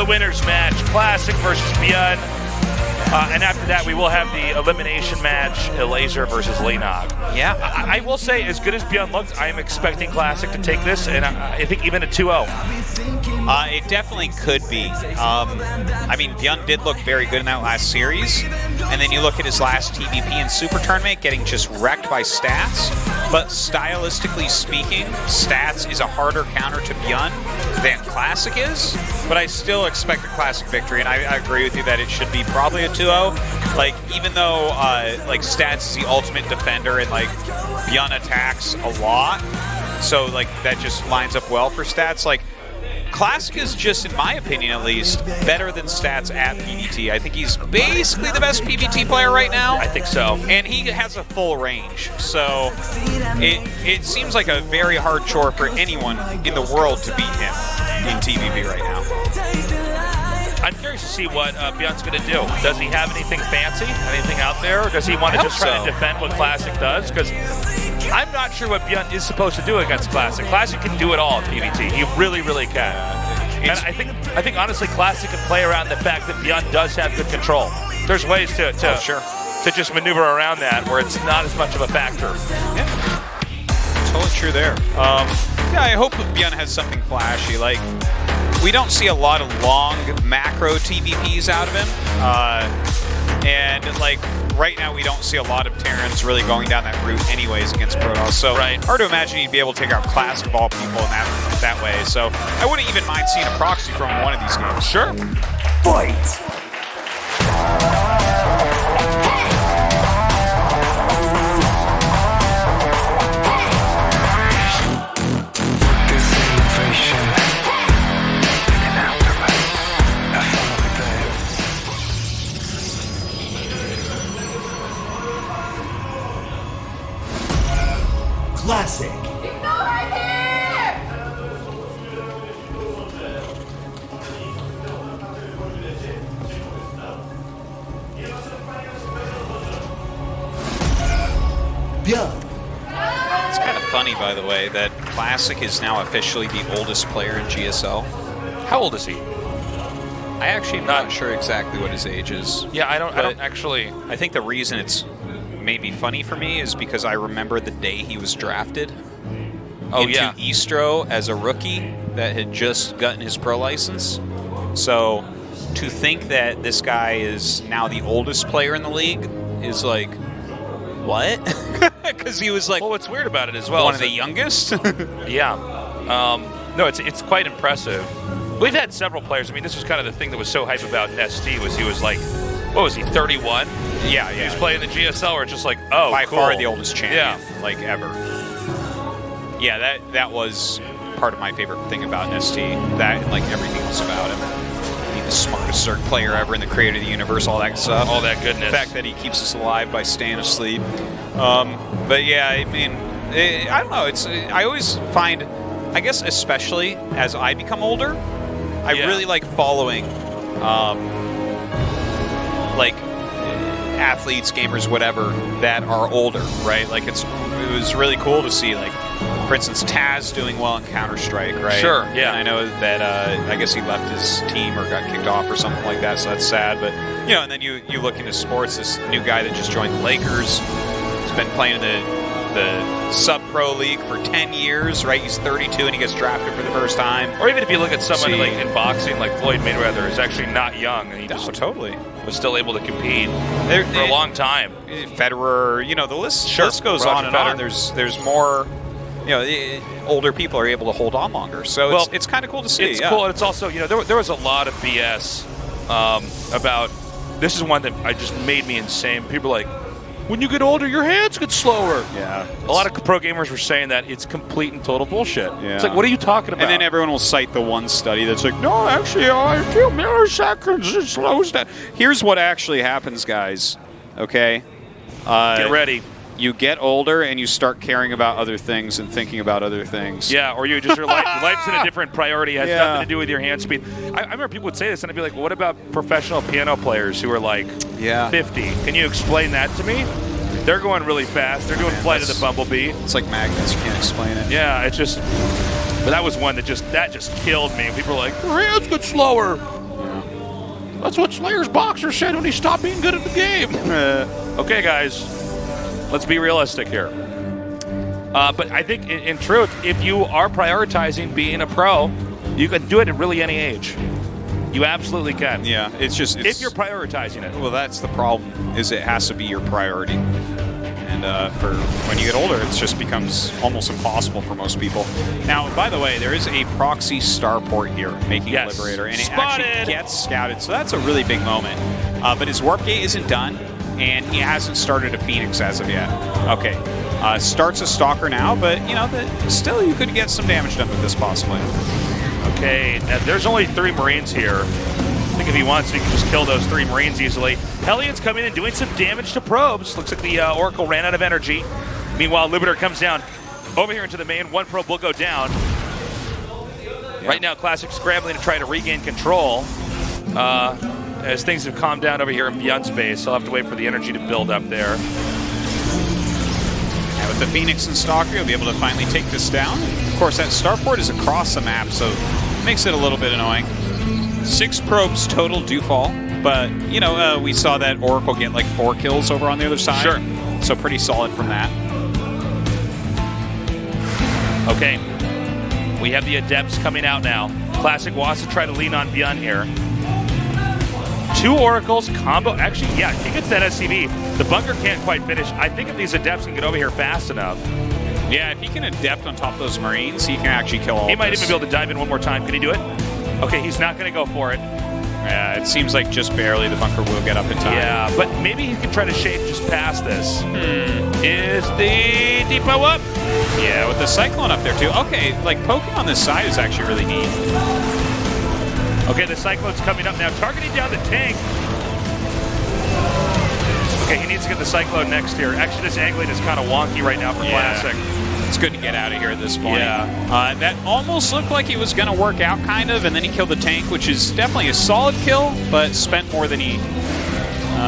winner's match, Classic versus ByuN. And after that, we will have the elimination match, Elazer versus Leenock. Yeah. I will say, as good as ByuN looked, I am expecting Classic to take this, and I think even a 2-0. It definitely could be. I mean, ByuN did look very good in that last series, and then you look at his last TVP and Super Tournament, getting just wrecked by Stats. But stylistically speaking, Stats is a harder counter to ByuN than Classic is. But I still expect a Classic victory, and I agree with you that it should be probably a 2-0. Like, even though like Stats is the ultimate defender and like ByuN attacks a lot, so like that just lines up well for Stats. Like, Classic is just, in my opinion at least, better than Stats at PvT. I think he's basically the best PvT player right now. I think so. And he has a full range, so it seems like a very hard chore for anyone in the world to beat him in TVP right now. I'm curious to see what ByuN's going to do. Does he have anything fancy, anything out there, or does he want to just try to defend what Classic does? Because I'm not sure what ByuN is supposed to do against Classic. Classic can do it all in PvT. He really, really can. And I think honestly, Classic can play around the fact that ByuN does have good control. There's ways to just maneuver around that where it's not as much of a factor. Yeah, totally true there. Yeah, I hope ByuN has something flashy. Like, we don't see a lot of long macro TVPs out of him, and like right now we don't see a lot of Terrans really going down that route anyways against Protoss. So hard to imagine he'd be able to take out Classic of all people in that way. So I wouldn't even mind seeing a proxy from one of these games. Sure. Fight. Classic. ByuN. It's kind of funny, by the way, that Classic is now officially the oldest player in GSL. How old is he? I actually am not sure exactly what his age is. Yeah, I don't actually. I think the reason it's maybe funny for me is because I remember the day he was drafted into Eastro as a rookie that had just gotten his pro license. So to think that this guy is now the oldest player in the league is like, what? Because he was like, well, what's weird about it as well, one of the youngest. Yeah. No, it's quite impressive. We've had several players. I mean, this was kind of the thing that was so hype about ST was he was like, what was he, 31? Yeah. He was playing the GSL where it's just like, oh, by cool. far the oldest champion, like ever. Yeah, that was part of my favorite thing about ST. That and like everything else about him. He's the smartest Zerg player ever in the creator of the universe, all that stuff. All that goodness. The fact that he keeps us alive by staying asleep. But yeah, I mean, I don't know. I always find, I guess especially as I become older, I really like following like athletes, gamers, whatever, that are older, right? Like it was really cool to see, like, for instance, Taz doing well in Counter-Strike, right? Sure, yeah. And I know that I guess he left his team or got kicked off or something like that, so that's sad. But you know, and then you look into sports, this new guy that just joined the Lakers, he's been playing in the sub-pro league for 10 years, right? He's 32 and he gets drafted for the first time. Or even if you look at someone like in boxing, like Floyd Mayweather is actually not young, and he just totally was still able to compete for a long time. List the list goes Roger on and Federer. on. There's more, older people are able to hold on longer. So it's kind of cool to see. It's cool, and it's also, there was a lot of BS about, this is one that just made me insane. People are like, when you get older, your hands get slower. Yeah. A lot of pro gamers were saying that it's complete and total bullshit. Yeah. It's like, what are you talking about? And then everyone will cite the one study that's like, no, actually, a few milliseconds, it slows down. Here's what actually happens, guys. Okay? Get ready. You get older and you start caring about other things and thinking about other things. Yeah, or you just, your life's in a different priority. It has nothing to do with your hand speed. I remember people would say this, and I'd be like, well, what about professional piano players who are like 50? Can you explain that to me? They're going really fast. They're doing Flight of the Bumblebee. It's like magnets. You can't explain it. Yeah, it's just, but that was one that just killed me. People were like, your hands get slower. That's what Slayer's boxer said when he stopped being good at the game. Okay, guys, let's be realistic here. But I think, in truth, if you are prioritizing being a pro, you can do it at really any age. You absolutely can. Yeah, it's if you're prioritizing it. Well, that's the problem, is it has to be your priority. And for when you get older, it just becomes almost impossible for most people. Now, by the way, there is a proxy starport here making a Liberator, and it actually gets scouted, so that's a really big moment. But his Warp Gate isn't done, and he hasn't started a Phoenix as of yet. Okay, starts a Stalker now, but, you know, still you could get some damage done with this possibly. Okay, now there's only 3 Marines here. I think if he wants, he can just kill those 3 Marines easily. Hellions coming in and doing some damage to probes. Looks like the Oracle ran out of energy. Meanwhile, Liberator comes down over here into the main. 1 probe will go down. Yeah. Right now, Classic scrambling to try to regain control. As things have calmed down over here in ByuN's base, he'll have to wait for the energy to build up there. And with the Phoenix and Stalker, you'll be able to finally take this down. Of course, that starport is across the map, so it makes it a little bit annoying. 6 probes total do fall, but, you know, we saw that Oracle get like 4 kills over on the other side. Sure. So pretty solid from that. Okay. We have the Adepts coming out now. Classic wants to try to lean on ByuN here. 2 Oracles, combo. Actually, yeah, he gets that SCV. The bunker can't quite finish. I think if these Adepts can get over here fast enough. Yeah, if he can Adept on top of those Marines, he can actually kill all He might even be able to dive in one more time. Can he do it? Okay, he's not going to go for it. Yeah, it seems like just barely the bunker will get up in time. Yeah, but maybe he can try to shape just past this. Is the depot up? Yeah, with the Cyclone up there too. Okay, like poking on this side is actually really neat. Okay, the Cyclone's coming up now, targeting down the tank. Okay, he needs to get the Cyclone next here. Actually, this angling is kind of wonky right now for Classic. It's good to get out of here at this point. Yeah. That almost looked like it was going to work out, kind of, and then he killed the tank, which is definitely a solid kill, but spent more than he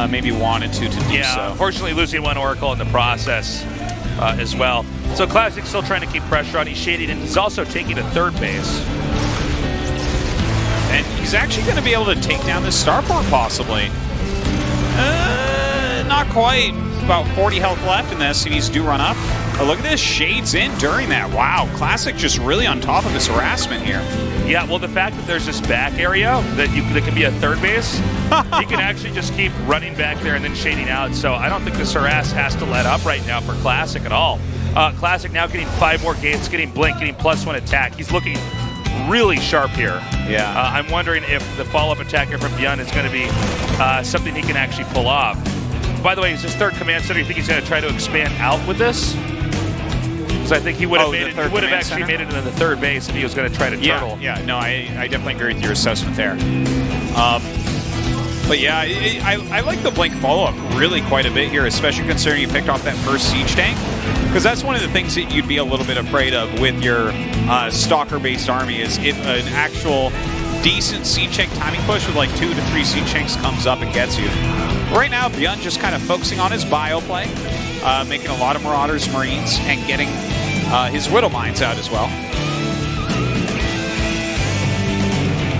maybe wanted to do so. Unfortunately, losing 1 Oracle in the process as well. So Classic's still trying to keep pressure on. He's shading, and he's also taking a 3rd base. And he's actually going to be able to take down this starport, possibly. Not quite. About 40 health left, and the SCVs do run up. Oh, look at this, shades in during that. Wow, Classic just really on top of his harassment here. Yeah, well, the fact that there's this back area that can be a 3rd base, he can actually just keep running back there and then shading out. So I don't think this harass has to let up right now for Classic at all. Classic now getting 5 more gates, getting Blink, getting +1 attack. He's looking really sharp here. Yeah. I'm wondering if the follow-up attack here from ByuN is going to be something he can actually pull off. By the way, is his 3rd command center? You think he's going to try to expand out with this? Because I think he would have made it. He would have actually made it into the 3rd base if he was going to try to turtle. Yeah. No, I definitely agree with your assessment there. But yeah, I like the Blink follow-up really quite a bit here, especially considering you picked off that first siege tank. Because that's one of the things that you'd be a little bit afraid of with your Stalker-based army is if an actual decent siege tank timing push with like 2 to 3 siege tanks comes up and gets you. Right now, ByuN just kind of focusing on his bio play, making a lot of Marauders, Marines, and getting his Widow Mines out as well.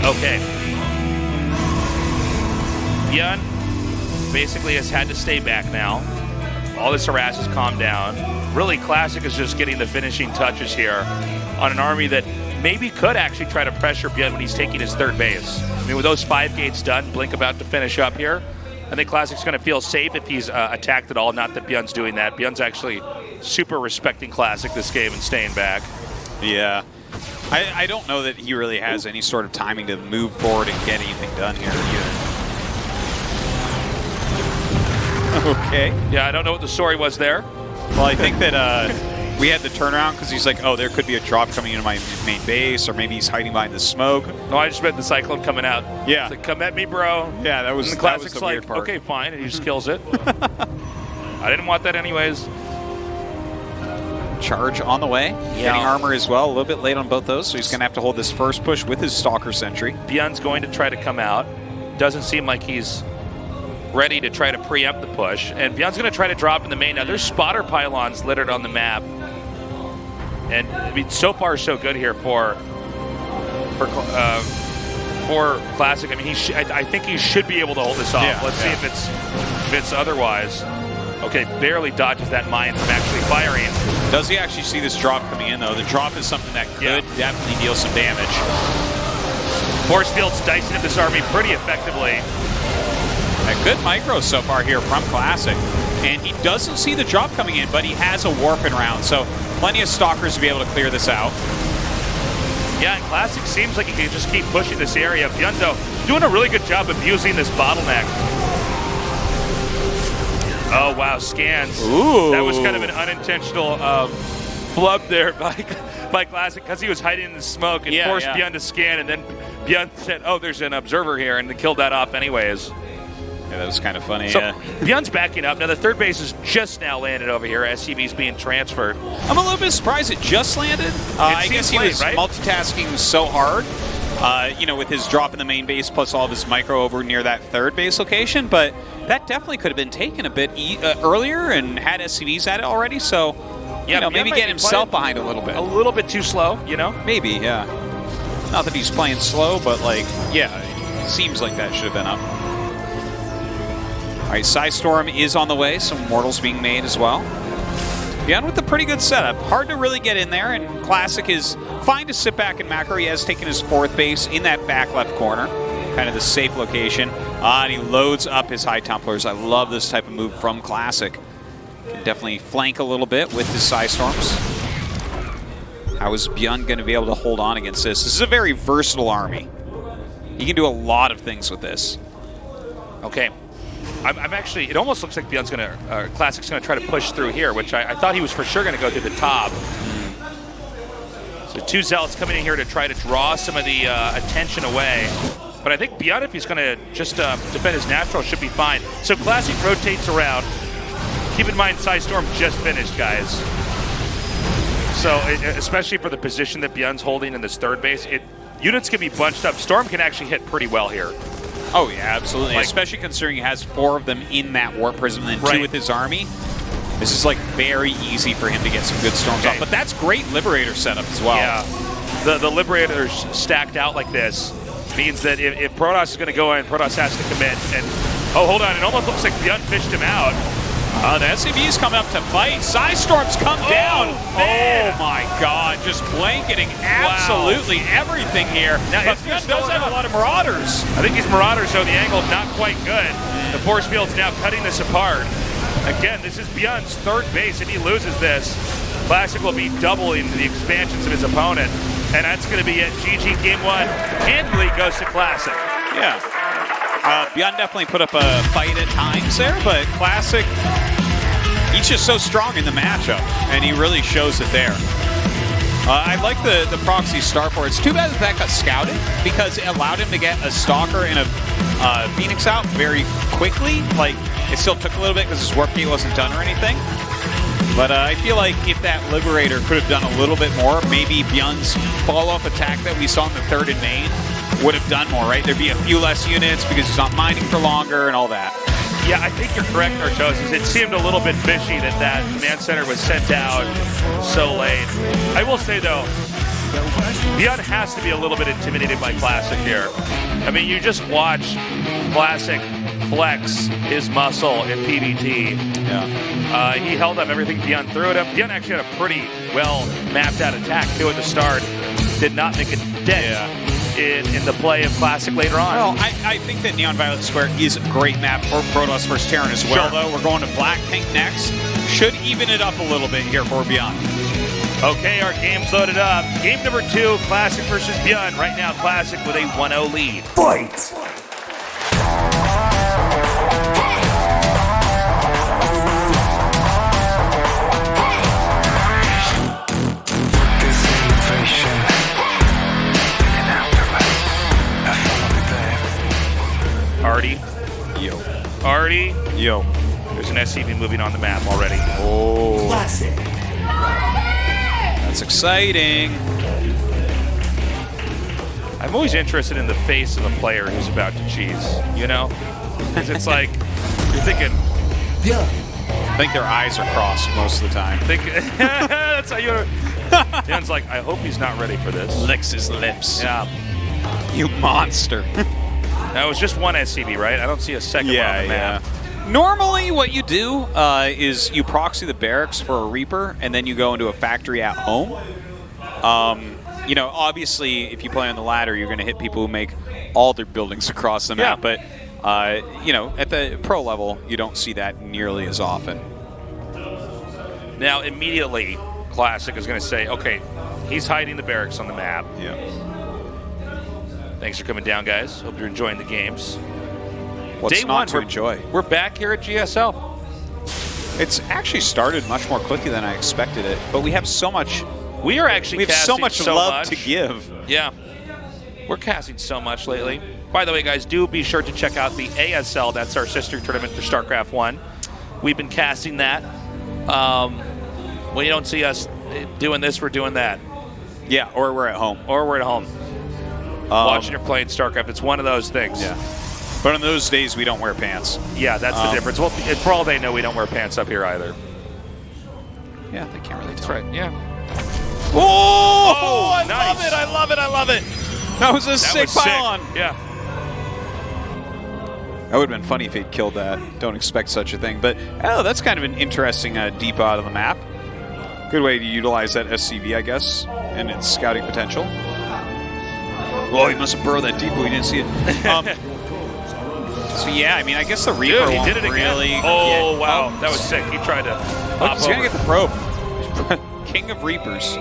Okay. ByuN basically has had to stay back now. All this harass has calmed down. Really, Classic is just getting the finishing touches here on an army that maybe could actually try to pressure ByuN when he's taking his 3rd base. I mean, with those 5 gates done, Blink about to finish up here, I think Classic's going to feel safe if he's attacked at all. Not that ByuN's doing that. ByuN's actually super respecting Classic this game and staying back. Yeah. I don't know that he really has any sort of timing to move forward and get anything done here either. Okay. Yeah, I don't know what the story was there. Well, I think that we had the turnaround because he's like, oh, there could be a drop coming into my main base, or maybe he's hiding behind the smoke. No, I just meant the Cyclone coming out. Yeah. It's like, come at me, bro. Yeah, that was the Classic's the like, weird part. okay, fine, and he just kills it. I didn't want that anyways. Charge on the way. Yeah. Getting armor as well. A little bit late on both those, so he's going to have to hold this first push with his Stalker Sentry. ByuN's going to try to come out. Doesn't seem like he's ready to try to preempt the push. And ByuN's going to try to drop in the main. Now, there's spotter pylons littered on the map. And, I mean, so far so good here for for Classic. I mean, I think he should be able to hold this off. Yeah, Let's see if it's otherwise. Okay, barely dodges that mine from actually firing. Does he actually see this drop coming in, though? The drop is something that could definitely deal some damage. Force Field's dicing up this army pretty effectively. A good micro so far here from Classic. And he doesn't see the drop coming in, but he has a warping round, so plenty of Stalkers to be able to clear this out. Yeah, and Classic seems like he can just keep pushing this area. ByuN, though, doing a really good job of using this bottleneck. Oh, wow, scans. Ooh. That was kind of an unintentional flub there by Classic because he was hiding in the smoke and forced ByuN to scan, and then ByuN said, oh, there's an observer here, and they killed that off anyways. Yeah, that was kind of funny, So ByuN's backing up. Now, the third base is just now landed over here. SCV's being transferred. I'm a little bit surprised it just landed. I guess he was multitasking so hard, you know, with his drop in the main base plus all of his micro over near that third base location, but that definitely could have been taken a bit earlier and had SCVs at it already, so, you know, maybe get himself behind a little bit. A little bit too slow, you know? Maybe, yeah. Not that he's playing slow, but, like, yeah, it seems like that should have been up. All right, Psystorm is on the way. Some mortals being made as well. ByuN with a pretty good setup. Hard to really get in there, and Classic is fine to sit back in macro. He has taken his fourth base in that back left corner, kind of the safe location. And he loads up his High Templars. I love this type of move from Classic. Can definitely flank a little bit with his Psystorms. How is ByuN going to be able to hold on against this? This is a very versatile army. He can do a lot of things with this. Okay. I'm actually, it almost looks like ByuN's gonna, Classic's gonna try to push through here, which I thought he was for sure gonna go through the top. So two Zealots coming in here to try to draw some of the attention away. But I think ByuN, if he's gonna just defend his natural, should be fine. So Classic rotates around. Keep in mind, Psystorm just finished, guys. So, especially for the position that ByuN's holding in this third base, units can be bunched up. Storm can actually hit pretty well here. Oh, yeah, absolutely. Like, especially considering he has 4 of them in that Warp Prism and then 2 with his army. This is, like, very easy for him to get some good storms off. But that's great Liberator setup as well. Yeah. The Liberators stacked out like this means that if Protoss is going to go in, Protoss has to commit. And, oh, hold on. It almost looks like ByuN fished him out. The SCV's coming up to fight. Psystorm's come down. Man. Oh, my God. Just blanketing absolutely everything here. Now, but ByuN does have a lot of Marauders. I think these Marauders, so the angle not quite good. The force field's now cutting this apart. Again, this is ByuN's third base. If he loses this, Classic will be doubling the expansions of his opponent. And that's going to be it. GG Game 1 handily goes to Classic. Yeah. ByuN definitely put up a fight at times there, but Classic, he's just so strong in the matchup, and he really shows it there. I like the proxy Starport. It's too bad that got scouted, because it allowed him to get a Stalker and a Phoenix out very quickly. Like, it still took a little bit because his warp gate wasn't done or anything. But I feel like if that Liberator could have done a little bit more, maybe ByuN's follow-up attack that we saw in the third and main would have done more, right? There'd be a few less units because he's not mining for longer and all that. Yeah, I think you're correct, Artosis. It seemed a little bit fishy that command center was sent out so late. I will say, though, ByuN has to be a little bit intimidated by Classic here. I mean, you just watch Classic flex his muscle in PvT. Yeah. He held up everything ByuN threw at him. ByuN actually had a pretty well mapped out attack too at the start. Did not make a dent in the play of Classic later on. Well, I think that Neon Violet Square is a great map for Protoss vs. Terran as well, though. We're going to Black-Pink next. Should even it up a little bit here for ByuN. Okay, our game's loaded up. Game number 2, Classic versus ByuN. Right now, Classic with a 1-0 lead. Fight! Artie. Yo. Artie. Yo. There's an SCV moving on the map already. Oh. Classic! That's exciting. I'm always interested in the face of a player who's about to cheese, you know? Because it's like, you're thinking... ByuN! I think their eyes are crossed most of the time. That's how you're... ByuN's like, I hope he's not ready for this. Licks his lips. Yeah. You monster. That was just one SCV, right? I don't see a second one on the map. Normally what you do is you proxy the barracks for a Reaper, and then you go into a factory at home. You know, obviously, if you play on the ladder, you're going to hit people who make all their buildings across the map. But, you know, at the pro level, you don't see that nearly as often. Now, immediately, Classic is going to say, okay, he's hiding the barracks on the map. Yeah. Thanks for coming down, guys. Hope you're enjoying the games. What's Day not one, to enjoy? We're back here at GSL. It's actually started much more quickly than I expected it, but we have so much. We are actually We have so much casting love to give. Yeah. We're casting so much lately. By the way, guys, do be sure to check out the ASL. That's our sister tournament for StarCraft 1. We've been casting that. When you don't see us doing this, we're doing that. Yeah, or we're at home. Or we're at home. Watching or playing StarCraft. It's one of those things. Yeah. But on those days, we don't wear pants. Yeah, that's the difference. Well, for all they know, we don't wear pants up here either. Yeah, they can't really tell. That's right, yeah. Oh, I nice. love it, I love it, I love it. That was a sick pylon. Yeah. That would have been funny if he'd killed that. Don't expect such a thing. But, oh, that's kind of an interesting depot out of the map. Good way to utilize that SCV, I guess, and its scouting potential. Oh, he must have burrowed that depot. He didn't see it. So, yeah, I mean, I guess the Reaper Dude, he won't did it again. really Oh, get wow. bumped. That was sick. He tried to Look, he's going to get the probe. King of Reapers.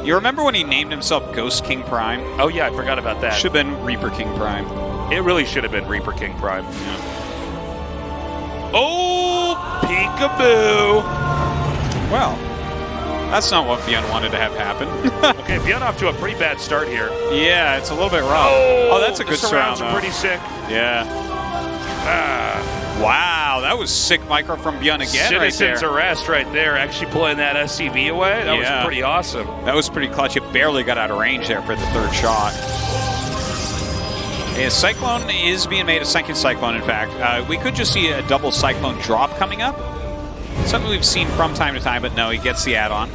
You remember when he named himself Ghost King Prime? Oh, yeah, I forgot about that. Should have been Reaper King Prime. It really should have been Reaper King Prime. Yeah. Oh, peekaboo. Well, that's not what ByuN wanted to have happen. Okay, ByuN off to a pretty bad start here. Yeah, it's a little bit rough. Oh, that's a good surround. Surrounds are pretty sick. Yeah. Wow, that was sick micro from ByuN again. Citizen's right there. Arrest right there, actually pulling that SCV away. That was pretty awesome. That was pretty clutch. It barely got out of range there for the third shot. Yeah, Cyclone is being made a second Cyclone, in fact. We could just see a double Cyclone drop coming up. Something we've seen from time to time, but no, he gets the add-on.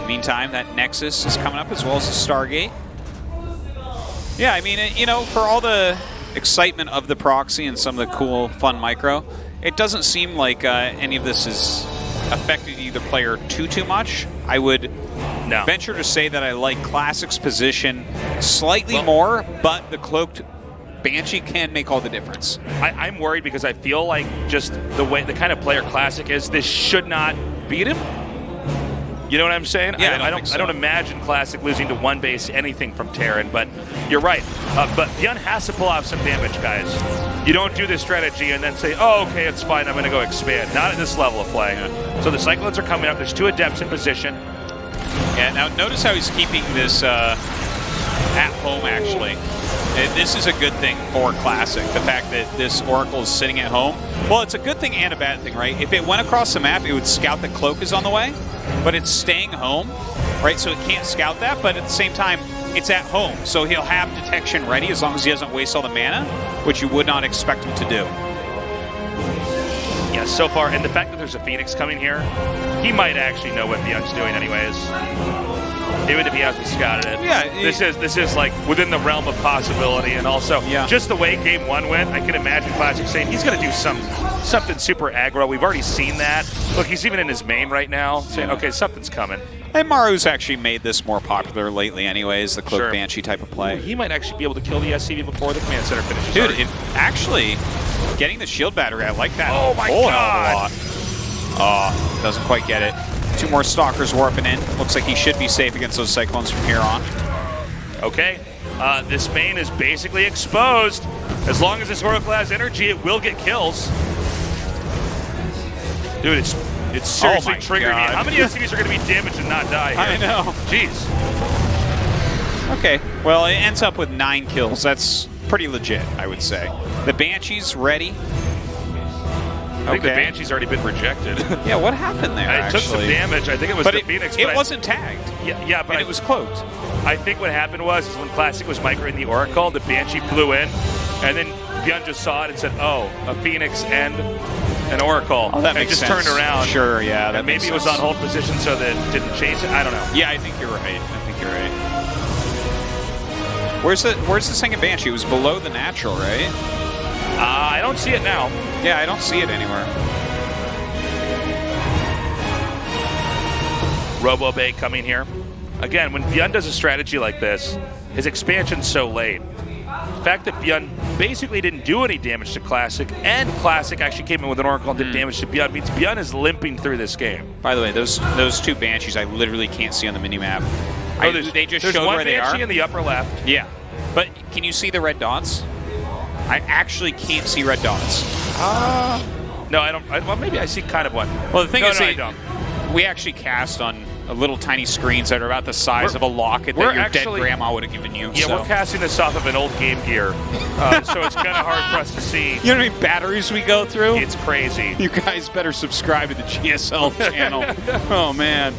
Meantime, that Nexus is coming up as well as the Stargate. Yeah, I mean, you know, for all the excitement of the proxy and some of the cool, fun micro, it doesn't seem like any of this has affected either player too much. I would venture to say that I like Classic's position slightly more, but the cloaked Banshee can make all the difference. I'm worried because I feel like just the kind of player Classic is, this should not beat him. You know what I'm saying? Yeah, I don't imagine Classic losing to one base anything from Terran, but you're right. But ByuN has to pull off some damage, guys. You don't do this strategy and then say, oh, okay, it's fine, I'm going to go expand. Not at this level of play. Yeah. So the Cyclones are coming up. There's 2 Adepts in position. Yeah, now notice how he's keeping this at home, actually. This is a good thing for Classic, the fact that this Oracle is sitting at home. Well, it's a good thing and a bad thing, right? If it went across the map, it would scout that Cloak is on the way, but it's staying home, right? So it can't scout that, but at the same time, it's at home. So he'll have detection ready as long as he doesn't waste all the mana, which you would not expect him to do. Yeah, so far, and the fact that there's a Phoenix coming here, he might actually know what ByuN's doing anyways. Even if he hasn't scouted it. Yeah. This is like within the realm of possibility, and also just the way Game 1 went, I can imagine Classic saying he's going to do something super aggro. We've already seen that. Look, he's even in his main right now saying, okay, something's coming. And Maru's actually made this more popular lately anyways, the Cloak Banshee type of play. Well, he might actually be able to kill the SCV before the command center finishes. Dude, actually, getting the shield battery, I like that. Oh my God! Oh, doesn't quite get it. 2 more Stalkers warping in. Looks like he should be safe against those Cyclones from here on. Okay, this main is basically exposed. As long as this Oracle has energy, it will get kills. Dude, it's seriously triggering me. How many SCVs are going to be damaged and not die here? I know. Jeez. Okay, well, it ends up with 9 kills. That's pretty legit, I would say. The Banshee's ready. I think the Banshee's already been rejected. Yeah, what happened there, It took some damage. I think it was the Phoenix. It wasn't tagged. Yeah, but it was cloaked. I think what happened was when Classic was microing the Oracle, the Banshee flew in, and then ByuN just saw it and said, oh, a Phoenix and an Oracle. Oh, that makes just sense. Turned around. Sure, yeah. And maybe it was on hold position so that it didn't chase it. I don't know. Yeah, I think you're right. Where's the second Banshee? It was below the natural, right? I don't see it now. Yeah, I don't see it anywhere. RoboBay coming here. Again, when ByuN does a strategy like this, his expansion's so late. The fact that ByuN basically didn't do any damage to Classic, and Classic actually came in with an Oracle and did damage to ByuN, means ByuN is limping through this game. By the way, those two Banshees I literally can't see on the minimap. They just there's showed one where they Banshee are. in the upper left. Yeah, but can you see the red dots? I actually can't see red dots. No, I don't. Well, maybe I see kind of one. Well, the thing is, I don't. We actually cast on little tiny screens that are about the size of a locket that your dead grandma would have given you. Yeah, we're casting this off of an old Game Gear, so it's kind of hard for us to see. You know how many batteries we go through? It's crazy. You guys better subscribe to the GSL channel. Oh, man.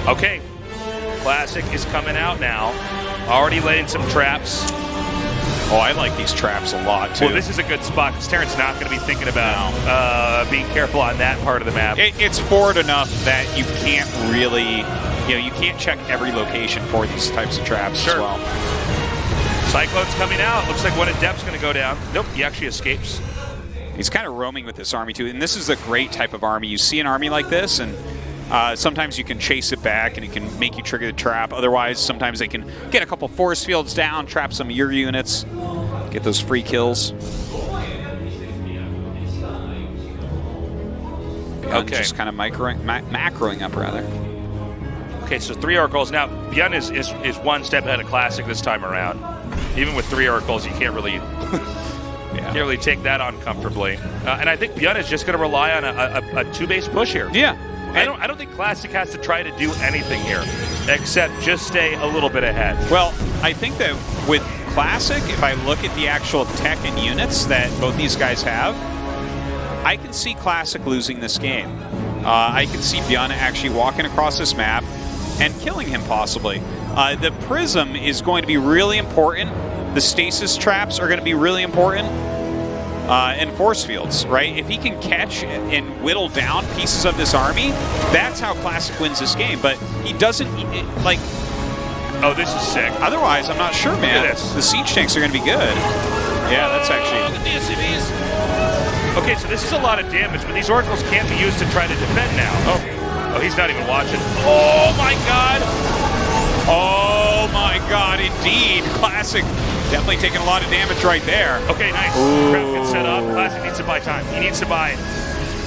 Okay, Classic is coming out now. Already laying some traps. Oh, I like these traps a lot, too. Well, this is a good spot because Terran's not going to be thinking about being careful on that part of the map. It's forward enough that you can't really, you can't check every location for these types of traps as well. Cyclone's coming out. Looks like one Adept's going to go down. Nope, he actually escapes. He's kind of roaming with this army, too. And this is a great type of army. You see an army like this, and sometimes you can chase it back and it can make you trigger the trap. Otherwise, sometimes they can get a couple force fields down, trap some of your units, get those free kills. Okay. Just kind of macroing up, rather. Okay, so 3 Oracles. Now, ByuN is one step ahead of Classic this time around. Even with 3 Oracles, you can't really... Can't really take that on comfortably. And I think ByuN is just going to rely on a 2-base push here. Yeah. I don't think Classic has to try to do anything here, except just stay a little bit ahead. Well, I think that with Classic, if I look at the actual tech and units that both these guys have, I can see Classic losing this game. I can see ByuN actually walking across this map and killing him possibly. The Prism is going to be really important. The stasis traps are going to be really important. And force fields, right? If he can catch and whittle down pieces of this army, that's how Classic wins this game. But he doesn't, like... Oh, this is sick. Otherwise, I'm not sure, man. Look at this. The siege tanks are going to be good. Yeah, that's actually... Look at the SCVs. Okay, so this is a lot of damage, but these Oracles can't be used to try to defend now. Oh, he's not even watching. Oh, my God. Oh, my God, indeed. Classic definitely taking a lot of damage right there. Okay, nice. Trap gets set up. Classic needs to buy time. He needs to buy,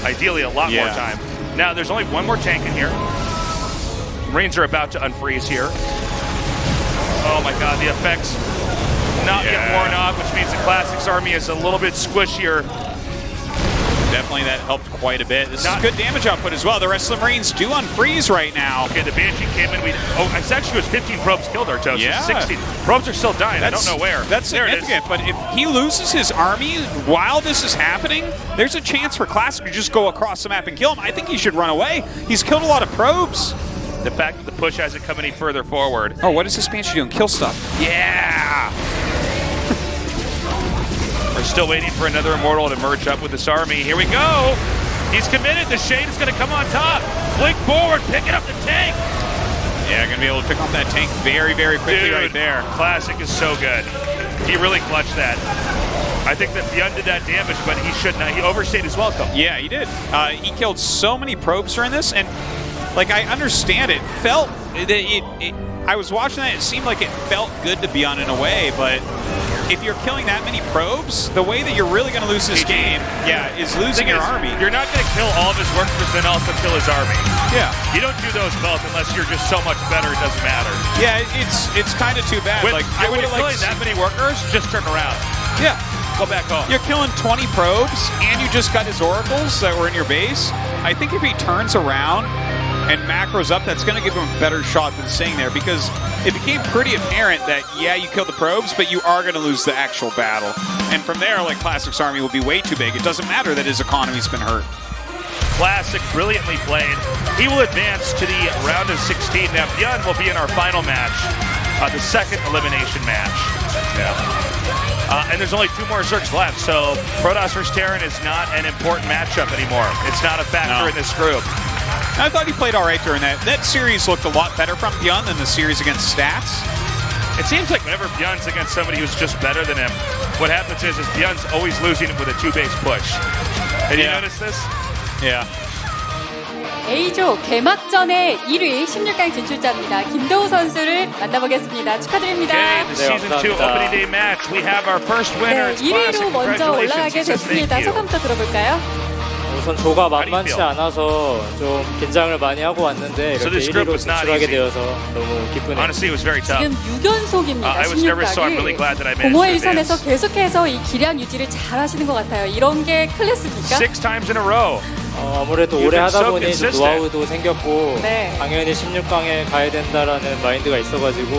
ideally, a lot more time. Now, there's only one more tank in here. Marines are about to unfreeze here. Oh, my God, the effects not yet worn off, which means the Classic's army is a little bit squishier. Definitely that helped quite a bit. This is good damage output as well. The rest of the Marines do unfreeze right now. Okay, the Banshee came in. It actually was 15 probes killed Artos. Yeah. 16. Probes are still dying. I don't know where. That's significant, but if he loses his army while this is happening, there's a chance for Classic to just go across the map and kill him. I think he should run away. He's killed a lot of probes. The fact that the push hasn't come any further forward. Oh, what is this Banshee doing? Kill stuff. Yeah! We're still waiting for another Immortal to merge up with this army. Here we go! He's committed. The Shade is going to come on top. Blink forward, picking up the tank. Yeah, going to be able to pick up that tank very, very quickly right there. Classic is so good. He really clutched that. I think that ByuN did that damage, but he should not. He overstayed his welcome. Yeah, he did. He killed so many probes during this, and like I understand it. I was watching that. It seemed like it felt good to ByuN in a way, but if you're killing that many probes, the way that you're really going to lose this game, is losing your army. You're not going to kill all of his workers, then also kill his army. Yeah. You don't do those both unless you're just so much better. It doesn't matter. Yeah, it's kind of too bad. When you're killing that many workers, just turn around. Yeah. Go back home. You're killing 20 probes, and you just got his oracles that were in your base. I think if he turns around and macros up, that's going to give him a better shot than staying there, because it became pretty apparent that, you killed the probes, but you are going to lose the actual battle. And from there, like, Classic's army will be way too big. It doesn't matter that his economy's been hurt. Classic, brilliantly played. He will advance to the round of 16. Now, ByuN will be in our final match, the second elimination match. And there's only 2 more Zergs left, so Protoss vs. Terran is not an important matchup anymore. It's not a factor in this group. I thought he played all right during that. That series looked a lot better from ByuN than the series against Stats. It seems like whenever ByuN's against somebody who's just better than him, what happens is ByuN's always losing with a 2-base push. Have you noticed this? Yeah. A조 개막전의 1위 16강 진출자입니다. 김도우 선수를 만나보겠습니다. 축하드립니다. Okay, the season 2 opening day match. We have our first winner. 네, It's classic. 1위로 먼저 올라가게 Congratulations. He says thank 됐습니다. you. 소감부터 들어볼까요? 우선 조가 How do you 만만치 feel? 않아서 좀 긴장을 많이 하고 왔는데 So 이렇게 this group 1위로 was not 진출하게 easy. 되어서 너무 기쁘네요. Honestly, it was very tough. 지금 6연속입니다. I was nervous, so I'm really glad that I managed 공허의 to advance. 일선에서 계속해서 이 기량 유지를 잘 하시는 것 같아요. 이런 게 클래스입니까? 6 times in a row. 아무래도 You've 오래 been 하다 so 보니 좀 consistent. 노하우도 생겼고 네. 당연히 16강에 가야 된다라는 마인드가 있어가지고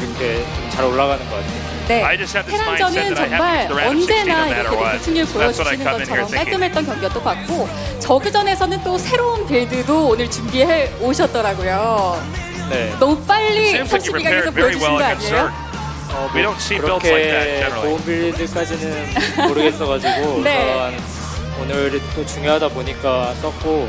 이렇게 좀 잘 올라가는 것 같아요. 네. I just have this mindset 테란전은 that I have 정말 to the round of 16 언제나 no matter 이렇게 what. 승리를 That's what I 보여주시는 come in here 것처럼 thinking. 깔끔했던 경기였던 것 같고 저그전에서는 또 새로운 빌드도 오늘 준비해 오셨더라고요. 네. 너무 빨리 Seems like you 32강에서 prepared very 보여주신 well 거 against 아니에요? Zerg. We don't see builds like that 그렇게 generally. 좋은 빌드까지는 모르겠어가지고 네. 우선 오늘 또 중요하다 보니까 썼고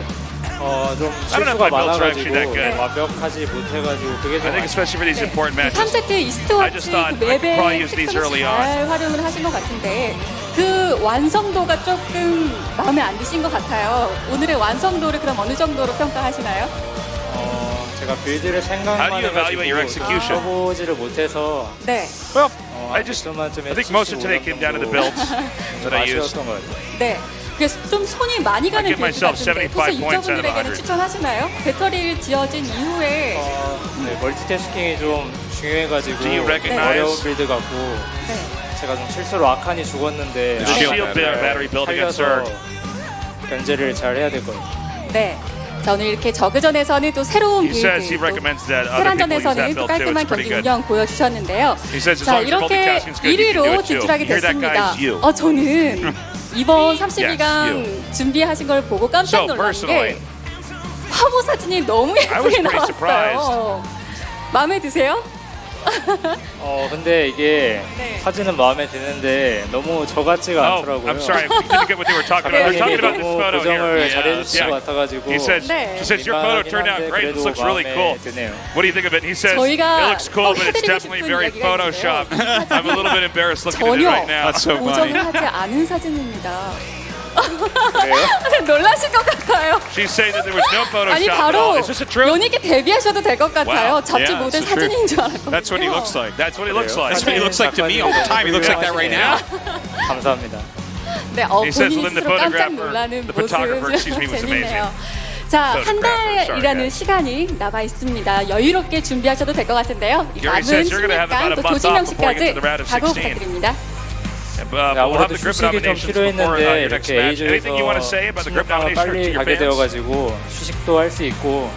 좀 I don't know if 실수가 my builds are actually that 많아가지고 good. 완벽하지 못해가지고 그게 I 좀 think especially for these important matches. 3세트 I 이스트워치 just thought 그 I could probably 맵의 use these 특성을 early on. 잘 활용을 하신 것 같은데 그 완성도가 조금 마음에 안 드신 것 같아요. 오늘의 완성도를 그럼 어느 정도로 평가하시나요? 제가 빌드를 How do 생각만 you evaluate your 해가지고 execution? 써보지를 못해서 네, Well, I 아쉽지만 좀 think most of today came down to the builds that I used. 아쉬웠던 것 같아요. 네. 그래서 좀 손이 많이 가는 give 빌드 myself 같은데 75 혹시 points out of 유저분들에게는 100. 추천하시나요? 배터리를 지어진 이후에 네, 멀티태스킹이 좀 중요해가지고 Do you recognize- 어려운 빌드 같고 네. 제가 좀 실수로 아칸이 죽었는데 The shield battery build against Zerg. 견제를 잘 해야 될 거예요. 네. 자, 오늘 이렇게 저그전에서는 또 새로운 He says he 빌드, 또 recommends that other people use that 테란전에서는 또 build too. 깔끔한 It's pretty 경기 good. 운영 보여주셨는데요. He says as 자, long as your 이렇게 multitasking is good, you can do 1위로 it too. 진출하게 Here, that guy 됐습니다. is you. 저는 이번 Yes, 32강 준비하신 걸 보고 깜짝 So, 놀란 personally, 게 화보 사진이 너무 I was 예쁘게 pretty 나왔어요. 마음에 드세요? 근데 이게 네. 사진은 마음에 드는데 너무 저 같지가 Oh, 않더라고요. I'm sorry. I didn't get what they were talking about. They're talking about this 너무 photo 고정을 here. 잘해주신 것 Yeah. 같아가지고 He says, 네. he says your photo 민망하긴 turned out 한데 great. This 그래도 looks really 마음에 cool. 드네요. What do you think of it? He says, 저희가 it looks cool, 꼭 but it's 해드리고 definitely 싶은 very 이야기가 Photoshopped. 있는데요. I'm a little bit embarrassed looking at it 전혀 right now. That's so funny. 고정을 하지 않은 사진입니다. 그래요? 놀라실 것 같아요. She's saying that there was no 아니 Photoshop at all. 바로 Is this a truth? 연예계 데뷔하셔도 될 것 같아요. Wow. 잡지 Yeah, 모델 it's the truth. 사진인 줄 알았거든요. That's what he looks like. That's what he looks like. That's what he looks like to me all the time. He looks like that right now. 감사합니다. 네, He says 본인이 within the 스스로 깜짝 photographer, 놀라는 the 모습 photographer, excuse me, was 재밌네요. 자, 한 Photographer, 달이라는 sorry. 시간이 남아 있습니다. 여유롭게 준비하셔도 될 것 같은데요. 이 Gary 남은 says you're gonna have about 16강 a 또 month off before 조지명식까지 you get to the round of 각오 16. 부탁드립니다. We'll have 아무래도 the grip 휴식이 좀 nominations before 필요했는데 your next 이렇게 match. Anything you want to A조에서 say about the grip 16강을 nomination to 빨리 your 가게 fans? 되어가지고 휴식도 할 수 있고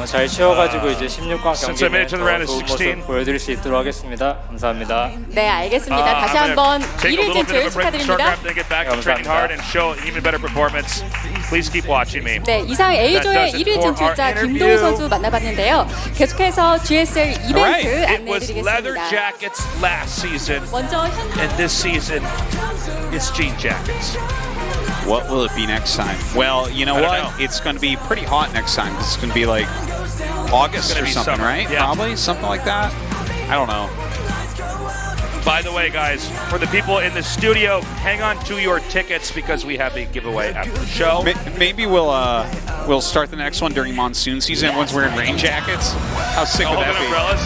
잘 쉬어가지고 이제 16강 Since I 경기는 made it to the round 더 of 좋은 16. 모습 보여드릴 수 있도록 하겠습니다. 감사합니다. 네, 알겠습니다. 다시 I'm 한번 gonna take a 1위 little bit 진출 of a break from 축하드립니다. StarCraft and get back to training hard and show even better performance. Please keep watching me. 네, 이상 A조의 does it 1위 for 진출자 our interview. 김도우 선수 만나봤는데요. 계속해서 GSL 이벤트 It was leather 안내해드리겠습니다. jackets last season, 먼저 현 and this season it's jean jackets. What will it be next time? Well, you know I don't what? know. It's going to be pretty hot next time. It's going to be like August gonna or be something, summer. right? Yeah. Probably something like that. I don't know. By the way, guys, for the people in the studio, hang on to your tickets because we have a giveaway after the show. Maybe we'll start the next one during monsoon season. Everyone's wearing rain jackets. How sick would Holding that be? umbrellas.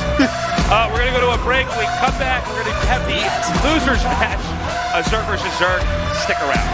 We're going to go to a break. When we come back, we're going to have the losers match. Zerg versus Zerg. Stick around.